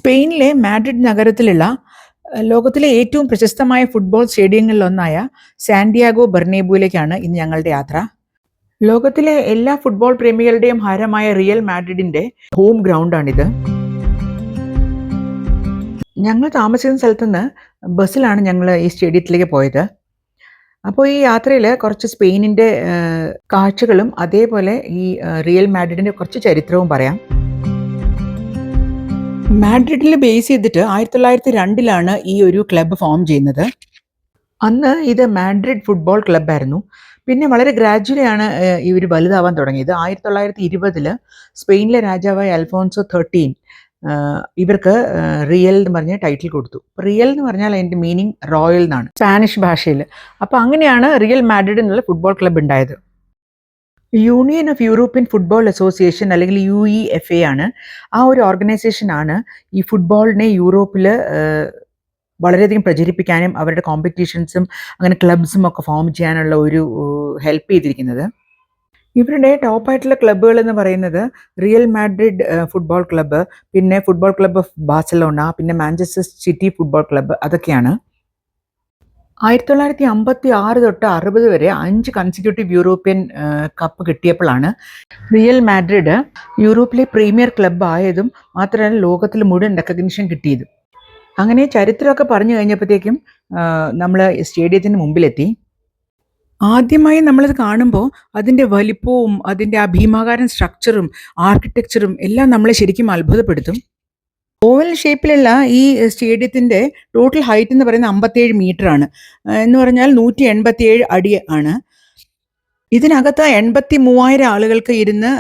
സ്പെയിനിലെ മാഡ്രിഡ് നഗരത്തിലുള്ള ലോകത്തിലെ ഏറ്റവും പ്രശസ്തമായ ഫുട്ബോൾ സ്റ്റേഡിയങ്ങളിലൊന്നായ സാന്റിയാഗോ ബെർണേബുവിലേക്കാണ് ഇന്ന് ഞങ്ങളുടെ യാത്ര. ലോകത്തിലെ എല്ലാ ഫുട്ബോൾ പ്രേമികളുടെയും ഹരമായ റിയൽ മാഡ്രിഡിന്റെ ഹോം ഗ്രൗണ്ടാണിത്. ഞങ്ങൾ താമസിക്കുന്ന സ്ഥലത്തുനിന്ന് ബസ്സിലാണ് ഞങ്ങൾ ഈ സ്റ്റേഡിയത്തിലേക്ക് പോയത്. അപ്പോൾ ഈ യാത്രയിൽ കുറച്ച് സ്പെയിനിൻ്റെ കാഴ്ചകളും അതേപോലെ ഈ റിയൽ മാഡ്രിഡിൻ്റെ കുറച്ച് ചരിത്രവും പറയാം. മാഡ്രിഡിൽ ബേസ് ചെയ്തിട്ട് 1902 ഈ ഒരു ക്ലബ്ബ് ഫോം ചെയ്യുന്നത്. അന്ന് ഇത് മാഡ്രിഡ് ഫുട്ബോൾ ക്ലബ്ബായിരുന്നു. പിന്നെ വളരെ ഗ്രാജുവലിയാണ് ഇവർ വലുതാവാൻ തുടങ്ങിയത്. 1920 സ്പെയിനിലെ രാജാവായ അൽഫോൺസോ 13 ഇവർക്ക് റിയൽ എന്ന് പറഞ്ഞ ടൈറ്റിൽ കൊടുത്തു. റിയൽ എന്ന് പറഞ്ഞാൽ അതിൻ്റെ മീനിങ് റോയൽ എന്നാണ് സ്പാനിഷ് ഭാഷയിൽ. അപ്പോൾ അങ്ങനെയാണ് റിയൽ മാഡ്രിഡ് എന്നുള്ള ഫുട്ബോൾ ക്ലബ്ബ് ഉണ്ടായത്. Union of European football association അല്ലെങ്കിൽ UEFA ആണ്. ആ ഒരു ഓർഗനൈസേഷനാണ് ഈ ഫുട്ബോളിനെ യൂറോപ്പിൽ വളരെയധികം പ്രചരിപ്പിക്കാനും അവരുടെ കോമ്പറ്റീഷൻസും അങ്ങനെ ക്ലബ്സും ഒക്കെ ഫോം ചെയ്യാനുള്ള ഒരു ഹെൽപ്പ് ചെയ്തിരിക്കുന്നത്. ഇവരുടെ ടോപ്പായിട്ടുള്ള ക്ലബ്ബുകൾ എന്ന് പറയുന്നത് റിയൽ മാഡ്രിഡ് ഫുട്ബോൾ ക്ലബ്ബ്, പിന്നെ ഫുട്ബോൾ ക്ലബ്ബ് ഓഫ് ബാഴ്സലോണ, പിന്നെ മാഞ്ചസ്റ്റർ സിറ്റി ഫുട്ബോൾ ക്ലബ്ബ്, അതൊക്കെയാണ്. 1956 തൊട്ട് 60 വരെ 5 കൺസിക്യൂട്ടീവ് യൂറോപ്യൻ കപ്പ് കിട്ടിയപ്പോഴാണ് റിയൽ മാഡ്രിഡ് യൂറോപ്പിലെ പ്രീമിയർ ക്ലബ്ബ് ആയതും മാത്രമല്ല ലോകത്തിൽ മുഴുവൻ റെക്കഗ്നിഷൻ കിട്ടിയതും. അങ്ങനെ ചരിത്രമൊക്കെ പറഞ്ഞു കഴിഞ്ഞപ്പോഴത്തേക്കും നമ്മൾ സ്റ്റേഡിയത്തിന് മുമ്പിലെത്തി. ആദ്യമായി നമ്മളത് കാണുമ്പോൾ അതിൻ്റെ വലിപ്പവും അതിൻ്റെ ആ ഭീമാകാരൻ സ്ട്രക്ചറും ആർക്കിടെക്ചറും എല്ലാം നമ്മളെ ശരിക്കും അത്ഭുതപ്പെടുത്തും. ഓവൽ ഷേപ്പിലുള്ള ഈ സ്റ്റേഡിയത്തിൻ്റെ ടോട്ടൽ ഹൈറ്റ് എന്ന് പറയുന്നത് 57 മീറ്റർ ആണ്. എന്ന് പറഞ്ഞാൽ 187 അടി ആണ്. ഇതിനകത്ത് 83,000 ആളുകൾക്ക് ഇരുന്ന്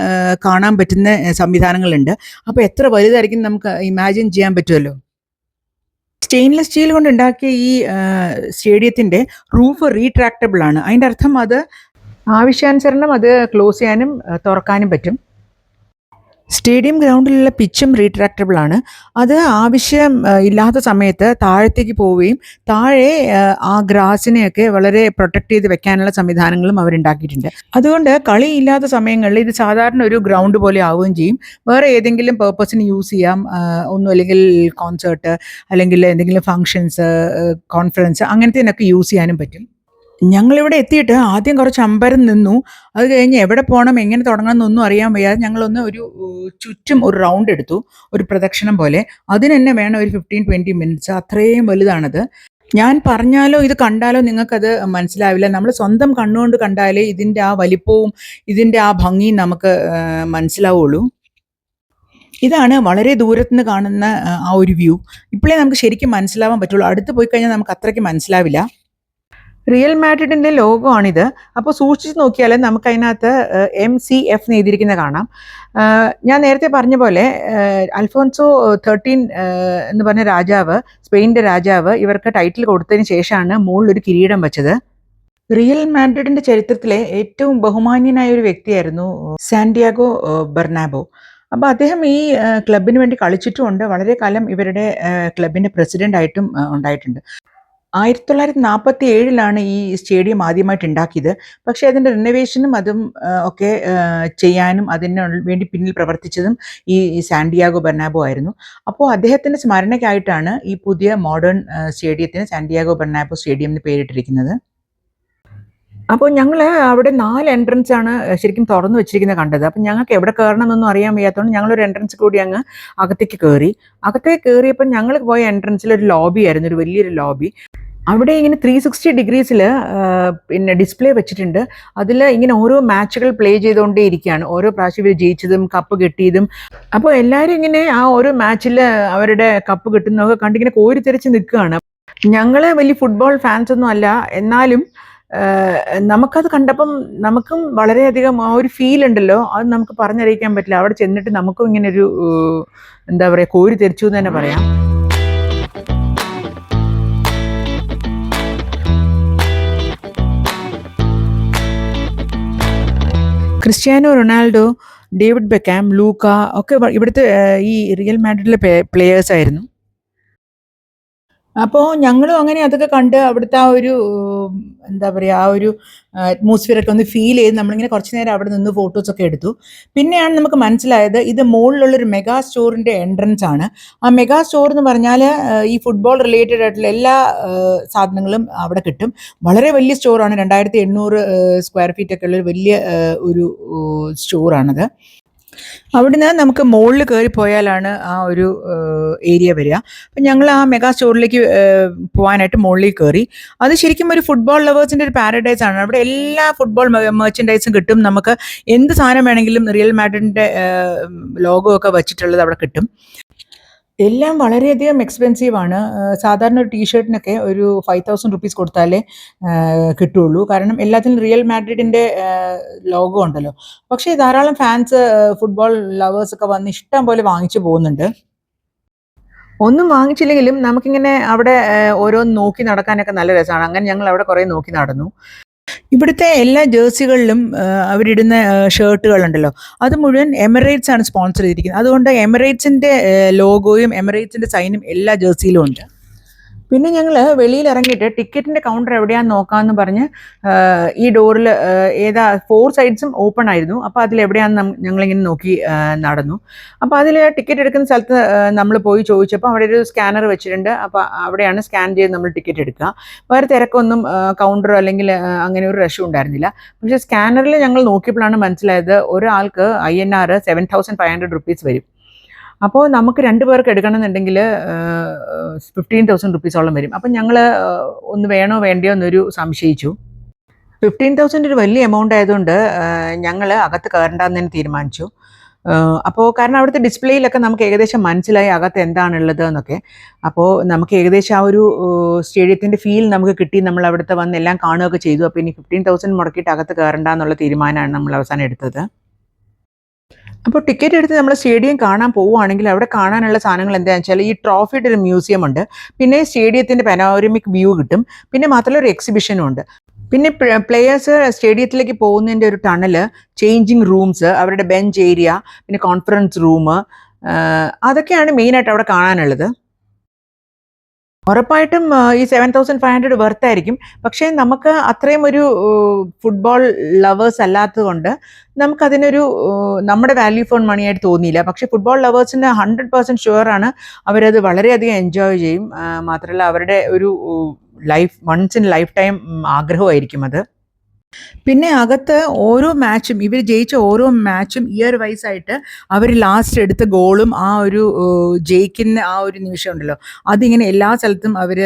കാണാൻ പറ്റുന്ന സംവിധാനങ്ങളുണ്ട്. അപ്പോൾ എത്ര വലുതായിരിക്കും നമുക്ക് ഇമാജിൻ ചെയ്യാൻ പറ്റുമല്ലോ. സ്റ്റെയിൻലെസ് സ്റ്റീൽ കൊണ്ട് ഉണ്ടാക്കിയ ഈ സ്റ്റേഡിയത്തിൻ്റെ റൂഫ് റീട്രാക്റ്റബിൾ ആണ്. അതിൻ്റെ അർത്ഥം അത് ആവശ്യാനുസരണം അത് ക്ലോസ് ചെയ്യാനും തുറക്കാനും പറ്റും. സ്റ്റേഡിയം ഗ്രൗണ്ടിലുള്ള പിച്ചും റീട്രാക്റ്റബിൾ ആണ്. അത് ആവശ്യം ഇല്ലാത്ത സമയത്ത് താഴത്തേക്ക് പോവുകയും താഴെ ആ ഗ്രാസിനെയൊക്കെ വളരെ പ്രൊട്ടക്ട് ചെയ്ത് വെക്കാനുള്ള സംവിധാനങ്ങളും അവരുണ്ടാക്കിയിട്ടുണ്ട്. അതുകൊണ്ട് കളി ഇല്ലാത്ത സമയങ്ങളിൽ ഇത് സാധാരണ ഒരു ഗ്രൗണ്ട് പോലെ ആവുകയും ചെയ്യും. വേറെ ഏതെങ്കിലും പേർപ്പസിന് യൂസ് ചെയ്യാം. ഒന്നും അല്ലെങ്കിൽ കോൺസേർട്ട് അല്ലെങ്കിൽ എന്തെങ്കിലും ഫങ്ഷൻസ്, കോൺഫറൻസ് അങ്ങനത്തേനൊക്കെ യൂസ് ചെയ്യാനും പറ്റും. ഞങ്ങളിവിടെ എത്തിയിട്ട് ആദ്യം കുറച്ച് അമ്പരം നിന്നു. അത് കഴിഞ്ഞ് എവിടെ പോകണം, എങ്ങനെ തുടങ്ങണം എന്നൊന്നും അറിയാൻ വയ്യാതെ ഞങ്ങളൊന്ന് ഒരു ചുറ്റും ഒരു റൗണ്ട് എടുത്തു, ഒരു പ്രദക്ഷിണം പോലെ. അതിന് തന്നെ വേണം ഒരു 15-20 മിനിറ്റ്സ്. അത്രയും വലുതാണത്. ഞാൻ പറഞ്ഞാലോ ഇത് കണ്ടാലോ നിങ്ങൾക്കത് മനസ്സിലാവില്ല. നമ്മൾ സ്വന്തം കണ്ണുകൊണ്ട് കണ്ടാലേ ഇതിൻ്റെ ആ വലിപ്പവും ഇതിൻ്റെ ആ ഭംഗിയും നമുക്ക് മനസ്സിലാവുള്ളൂ. ഇതാണ് വളരെ ദൂരത്തുനിന്ന് കാണുന്ന ആ ഒരു വ്യൂ. ഇപ്പോഴേ നമുക്ക് ശരിക്കും മനസ്സിലാവാൻ പറ്റുള്ളൂ. അടുത്ത് പോയി കഴിഞ്ഞാൽ നമുക്ക് അത്രയ്ക്ക് മനസ്സിലാവില്ല. റിയൽ മാഡ്രിഡിൻ്റെ ലോഗോ ആണിത്. അപ്പോൾ സൂക്ഷിച്ച് നോക്കിയാൽ നമുക്ക് അതിനകത്ത് MCF എന്ന് എഴുതിയിരിക്കുന്നത് കാണാം. ഞാൻ നേരത്തെ പറഞ്ഞ പോലെ അൽഫോൺസോ 13 എന്ന് പറഞ്ഞ രാജാവ്, സ്പെയിനിൻ്റെ രാജാവ്, ഇവർക്ക് ടൈറ്റിൽ കൊടുത്തതിന് ശേഷമാണ് മുകളിലൊരു കിരീടം വെച്ചത്. റിയൽ മാഡ്രിഡിൻ്റെ ചരിത്രത്തിലെ ഏറ്റവും ബഹുമാന്യനായ ഒരു വ്യക്തിയായിരുന്നു സാന്റിയാഗോ ബെർണാബോ. അപ്പോൾ അദ്ദേഹം ഈ ക്ലബിന് വേണ്ടി കളിച്ചിട്ടുമുണ്ട്. വളരെ കാലം ഇവരുടെ ക്ലബിൻ്റെ പ്രസിഡൻ്റായിട്ടും ഉണ്ടായിട്ടുണ്ട്. 1947 ഈ സ്റ്റേഡിയം ആദ്യമായിട്ട് ഉണ്ടാക്കിയത്. പക്ഷേ അതിൻ്റെ റിനോവേഷനും അതും ഒക്കെ ചെയ്യാനും അതിന് വേണ്ടി പിന്നിൽ പ്രവർത്തിച്ചതും ഈ സാന്റിയാഗോ ബെർണാബോ ആയിരുന്നു. അപ്പോൾ അദ്ദേഹത്തിൻ്റെ സ്മരണയ്ക്കായിട്ടാണ് ഈ പുതിയ മോഡേൺ സ്റ്റേഡിയത്തിന് സാന്റിയാഗോ ബെർണാബോ സ്റ്റേഡിയം എന്ന് പേരിട്ടിരിക്കുന്നത്. അപ്പോൾ ഞങ്ങൾ അവിടെ 4 എൻട്രൻസ് ആണ് ശരിക്കും തുറന്നു വെച്ചിരിക്കുന്നത് കണ്ടത്. അപ്പം ഞങ്ങൾക്ക് എവിടെ കയറണം എന്നൊന്നും അറിയാൻ വയ്യാത്തതുകൊണ്ട് ഞങ്ങളൊരു എൻട്രൻസ് കൂടി അങ്ങ് അകത്തേക്ക് കയറി. അകത്തേക്ക് കയറിയപ്പോൾ ഞങ്ങൾ പോയ എൻട്രൻസിൽ ഒരു ലോബി ആയിരുന്നു, ഒരു വലിയൊരു ലോബി. അവിടെ ഇങ്ങനെ 360 ഡിഗ്രീസിൽ പിന്നെ ഡിസ്പ്ലേ വെച്ചിട്ടുണ്ട്. അതിൽ ഇങ്ങനെ ഓരോ മാച്ചുകൾ പ്ലേ ചെയ്തുകൊണ്ടേ ഇരിക്കുകയാണ്. ഓരോ പ്രാവശ്യം ഇവർ ജയിച്ചതും കപ്പ് കിട്ടിയതും. അപ്പോൾ എല്ലാവരും ഇങ്ങനെ ആ ഓരോ മാച്ചിൽ അവരുടെ കപ്പ് കിട്ടുന്നതൊക്കെ കണ്ടിങ്ങനെ കോരിത്തെരിച്ച് നിൽക്കുകയാണ്. ഞങ്ങൾ വലിയ ഫുട്ബോൾ ഫാൻസ് ഒന്നും അല്ല, എന്നാലും നമുക്കത് കണ്ടപ്പം നമുക്കും വളരെയധികം ആ ഒരു ഫീൽ ഉണ്ടല്ലോ, അത് നമുക്ക് പറഞ്ഞറിയിക്കാൻ പറ്റില്ല. അവിടെ ചെന്നിട്ട് നമുക്കും ഇങ്ങനെ ഒരു എന്താ പറയുക, കോരിത്തെരിച്ചു എന്ന് തന്നെ പറയാം. ക്രിസ്ത്യാനോ റൊണാൾഡോ, ഡേവിഡ് ബെക്കാം, ലൂക്ക ഒക്കെ ഇവിടുത്തെ ഈ റിയൽ മാഡ്രിഡിലെ പ്ലേയേഴ്സ് ആയിരുന്നു. അപ്പോൾ ഞങ്ങളും അങ്ങനെ അതൊക്കെ കണ്ട് അവിടുത്തെ ആ ഒരു എന്താ പറയുക, ആ ഒരു അറ്റ്മോസ്ഫിയറൊക്കെ ഒന്ന് ഫീൽ ചെയ്ത് നമ്മളിങ്ങനെ കുറച്ച് നേരം അവിടെ നിന്ന് ഫോട്ടോസൊക്കെ എടുത്തു. പിന്നെയാണ് നമുക്ക് മനസ്സിലായത് ഇത് മുകളിലുള്ളൊരു മെഗാ സ്റ്റോറിൻ്റെ എൻട്രൻസ് ആണ്. ആ മെഗാ സ്റ്റോർ എന്ന് പറഞ്ഞാൽ ഈ ഫുട്ബോൾ റിലേറ്റഡ് ആയിട്ടുള്ള എല്ലാ സാധനങ്ങളും അവിടെ കിട്ടും. വളരെ വലിയ സ്റ്റോറാണ്, 2800 സ്ക്വയർ ഫീറ്റ് ഒക്കെ ഉള്ള ഒരു വലിയ ഒരു സ്റ്റോറാണത്. അവിടുന്ന് നമുക്ക് മുകളിൽ കയറി പോയാലാണ് ആ ഒരു ഏരിയ വരിക. അപ്പം ഞങ്ങൾ ആ മെഗാ സ്റ്റോറിലേക്ക് പോകാനായിട്ട് മുകളിൽ കയറി. അത് ശരിക്കും ഒരു ഫുട്ബോൾ ലവേഴ്സിൻ്റെ ഒരു പാരഡൈസ് ആണ്. അവിടെ എല്ലാ ഫുട്ബോൾ മെർച്ചൻഡൈസും കിട്ടും. നമുക്ക് എന്ത് സാധനം വേണമെങ്കിലും റിയൽ മാഡ്രിഡിൻ്റെ ലോഗോ ഒക്കെ വെച്ചിട്ടുള്ളത് അവിടെ കിട്ടും. എല്ലാം വളരെയധികം എക്സ്പെൻസീവ് ആണ്. സാധാരണ ഒരു ടീഷർട്ടിനൊക്കെ ഒരു 5000 റുപ്പീസ് കൊടുത്താലേ കിട്ടുള്ളൂ. കാരണം എല്ലാത്തിനും റിയൽ മാഡ്രിഡിൻ്റെ ലോഗോ ഉണ്ടല്ലോ. പക്ഷേ ധാരാളം ഫാൻസ്, ഫുട്ബോൾ ലവേഴ്സൊക്കെ വന്ന് ഇഷ്ടം പോലെ വാങ്ങിച്ചു പോകുന്നുണ്ട്. ഒന്നും വാങ്ങിച്ചില്ലെങ്കിലും നമുക്കിങ്ങനെ അവിടെ ഓരോന്ന് നോക്കി നടക്കാനൊക്കെ നല്ല രസമാണ്. അങ്ങനെ ഞങ്ങൾ അവിടെ കുറേ നോക്കി നടന്നു. ഇവിടുത്തെ എല്ലാ ജേഴ്സികളിലും അവരിടുന്ന ഷർട്ടുകളുണ്ടല്ലോ, അത് മുഴുവൻ എമിറേറ്റ്സ് ആണ് സ്പോൺസർ ചെയ്തിരിക്കുന്നത്. അതുകൊണ്ട് എമിറേറ്റ്സിൻ്റെ ലോഗോയും എമിറേറ്റ്സിൻ്റെ സൈനും എല്ലാ ജേഴ്സിയിലും ഉണ്ട്. പിന്നെ ഞങ്ങൾ വെളിയിൽ ഇറങ്ങിയിട്ട് ടിക്കറ്റിൻ്റെ കൗണ്ടർ എവിടെയാണെന്ന് നോക്കാമെന്ന് പറഞ്ഞ് ഈ ഡോറിൽ ഏതാ 4 സൈഡ്സും ഓപ്പൺ ആയിരുന്നു. അപ്പോൾ അതിലെവിടെയാണെന്ന് ഞങ്ങളിങ്ങനെ നോക്കി നടന്നു. അപ്പോൾ അതിൽ ടിക്കറ്റ് എടുക്കുന്ന സ്ഥലത്ത് നമ്മൾ പോയി ചോദിച്ചപ്പോൾ അവിടെ ഒരു സ്കാനർ വെച്ചിട്ടുണ്ട്. അപ്പോൾ അവിടെയാണ് സ്കാൻ ചെയ്ത് നമ്മൾ ടിക്കറ്റ് എടുക്കുക. വേറെ തിരക്കൊന്നും കൗണ്ടറോ അല്ലെങ്കിൽ അങ്ങനെ ഒരു റഷും ഉണ്ടായിരുന്നില്ല. പക്ഷേ സ്കാനറിൽ ഞങ്ങൾ നോക്കിയപ്പോഴാണ് മനസ്സിലായത് ഒരാൾക്ക് INR 7500 റുപ്പീസ് വരും. അപ്പോൾ നമുക്ക് 2 പേർക്ക് എടുക്കണമെന്നുണ്ടെങ്കിൽ 15,000 റുപ്പീസോളം വരും. അപ്പം ഞങ്ങൾ ഒന്ന് വേണോ വേണ്ടയോ എന്നൊരു സംശയിച്ചു. 15,000 ഒരു വലിയ എമൗണ്ട് ആയതുകൊണ്ട് ഞങ്ങൾ അകത്ത് കയറണ്ടെന്ന് തന്നെ തീരുമാനിച്ചു. അപ്പോൾ കാരണം അവിടുത്തെ ഡിസ്പ്ലേയിലൊക്കെ നമുക്ക് ഏകദേശം മനസ്സിലായി അകത്ത് എന്താണുള്ളത് എന്നൊക്കെ. അപ്പോൾ നമുക്ക് ഏകദേശം ആ ഒരു സ്റ്റേഡിയത്തിൻ്റെ ഫീൽ നമുക്ക് കിട്ടി. നമ്മൾ അവിടുത്തെ വന്ന് എല്ലാം കാണുകയൊക്കെ ചെയ്തു. അപ്പോൾ ഇനി 15,000 മുടക്കിയിട്ട് അകത്ത് കയറണ്ട എന്നുള്ള തീരുമാനമാണ് നമ്മൾ അവസാനം എടുത്തത്. അപ്പോൾ ടിക്കറ്റ് എടുത്ത് നമ്മൾ സ്റ്റേഡിയം കാണാൻ പോവുകയാണെങ്കിൽ അവിടെ കാണാനുള്ള സാധനങ്ങൾ എന്താണെന്ന് വെച്ചാൽ ഈ ട്രോഫിയുടെ ഒരു മ്യൂസിയം ഉണ്ട്. പിന്നെ സ്റ്റേഡിയത്തിൻ്റെ പനോരമിക് വ്യൂ കിട്ടും. പിന്നെ മാത്രമല്ല ഒരു എക്സിബിഷനും ഉണ്ട്. പിന്നെ പ്ലെയേഴ്സ് സ്റ്റേഡിയത്തിലേക്ക് പോകുന്നതിൻ്റെ ഒരു ടണല്, ചേഞ്ചിങ് റൂംസ്, അവരുടെ ബെഞ്ച് ഏരിയ, പിന്നെ കോൺഫറൻസ് റൂം, അതൊക്കെയാണ് മെയിനായിട്ട് അവിടെ കാണാനുള്ളത്. ഉറപ്പായിട്ടും ഈ 7500 വെർത്തായിരിക്കും. പക്ഷേ നമുക്ക് അത്രയും ഒരു ഫുട്ബോൾ ലവേഴ്സ് അല്ലാത്തത് കൊണ്ട് നമുക്കതിനൊരു നമ്മുടെ വാല്യൂ ഫോർ മണി ആയിട്ട് തോന്നിയില്ല. പക്ഷേ ഫുട്ബോൾ ലവേഴ്സിന് 100% ഷുവറാണ് അവരത് വളരെയധികം എൻജോയ് ചെയ്യും. മാത്രമല്ല അവരുടെ ഒരു വൺസ് ഇൻ ലൈഫ് ടൈം ആഗ്രഹമായിരിക്കും അത്. പിന്നെ അകത്ത് ഓരോ മാച്ചും ഇവർ ജയിച്ച ഓരോ മാച്ചും ഇയർ വൈസ് ആയിട്ട് അവർ ലാസ്റ്റ് എടുത്ത ഗോളും ആ ഒരു ജയിക്കുന്ന ആ ഒരു നിമിഷം ഉണ്ടല്ലോ, അതിങ്ങനെ എല്ലാ സ്ഥലത്തും അവർ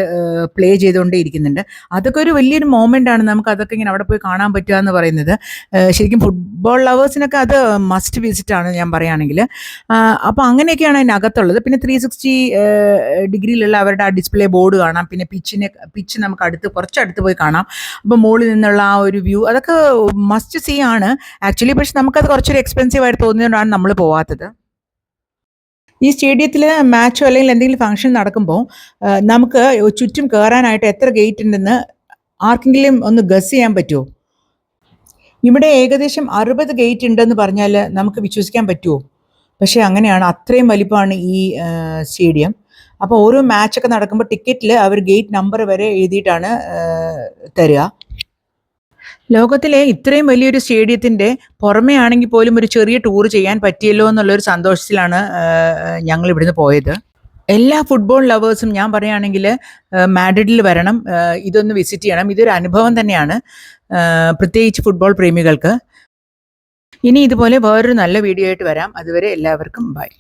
പ്ലേ ചെയ്തുകൊണ്ടേ ഇരിക്കുന്നുണ്ട്. അതൊക്കെ ഒരു വലിയൊരു മൊമെൻ്റ് ആണ്. നമുക്ക് അതൊക്കെ ഇങ്ങനെ അവിടെ പോയി കാണാൻ പറ്റുക എന്ന് പറയുന്നത് ശരിക്കും ഫുട്ബോൾ ലവേഴ്സിനൊക്കെ അത് മസ്റ്റ് വിസിറ്റ് ആണ് ഞാൻ പറയുകയാണെങ്കിൽ. അപ്പോൾ അങ്ങനെയൊക്കെയാണ് അതിനകത്തുള്ളത്. പിന്നെ 360 ഡിഗ്രിയിലുള്ള അവരുടെ ആ ഡിസ്പ്ലേ ബോർഡ് കാണാം. പിന്നെ പിച്ച് നമുക്ക് കുറച്ചടുത്ത് പോയി കാണാം. അപ്പോൾ മുകളിൽ നിന്നുള്ള ആ ഒരു വ്യൂ അതൊക്കെ മസ്റ്റ് സീ ആണ് ആക്ച്വലി. പക്ഷെ നമുക്കത് കുറച്ചൊരു എക്സ്പെൻസീവ് ആയിട്ട് തോന്നിയതുകൊണ്ടാണ് നമ്മൾ പോവാത്തത്. ഈ സ്റ്റേഡിയത്തിൽ മാച്ചോ അല്ലെങ്കിൽ എന്തെങ്കിലും ഫംഗ്ഷൻ നടക്കുമ്പോൾ നമുക്ക് ചുറ്റും കയറാനായിട്ട് എത്ര ഗേറ്റ് ഉണ്ടെന്ന് ആർക്കെങ്കിലും ഒന്ന് ഗസ് ചെയ്യാൻ പറ്റുമോ? ഇവിടെ ഏകദേശം 60 ഗേറ്റ് ഉണ്ടെന്ന് പറഞ്ഞാൽ നമുക്ക് വിശ്വസിക്കാൻ പറ്റുമോ? പക്ഷേ അങ്ങനെയാണ്, അത്രയും വലിപ്പമാണ് ഈ സ്റ്റേഡിയം. അപ്പോൾ ഓരോ മാച്ചൊക്കെ നടക്കുമ്പോൾ ടിക്കറ്റിൽ അവർ ഗേറ്റ് നമ്പർ വരെ എഴുതിയിട്ടാണ് തരിക. ലോകത്തിലെ ഇത്രയും വലിയൊരു സ്റ്റേഡിയത്തിൻ്റെ പുറമേ ആണെങ്കിൽ പോലും ഒരു ചെറിയ ടൂർ ചെയ്യാൻ പറ്റിയല്ലോ എന്നുള്ളൊരു സന്തോഷത്തിലാണ് ഞങ്ങൾ ഇവിടുന്ന് പോയത്. എല്ലാ ഫുട്ബോൾ ലവേഴ്സും ഞാൻ പറയുകയാണെങ്കിൽ മാഡ്രിഡിൽ വരണം, ഇതൊന്ന് വിസിറ്റ് ചെയ്യണം. ഇതൊരു അനുഭവം തന്നെയാണ്, പ്രത്യേകിച്ച് ഫുട്ബോൾ പ്രേമികൾക്ക്. ഇനി ഇതുപോലെ വേറൊരു നല്ല വീഡിയോ ആയിട്ട് വരാം. അതുവരെ എല്ലാവർക്കും ബൈ.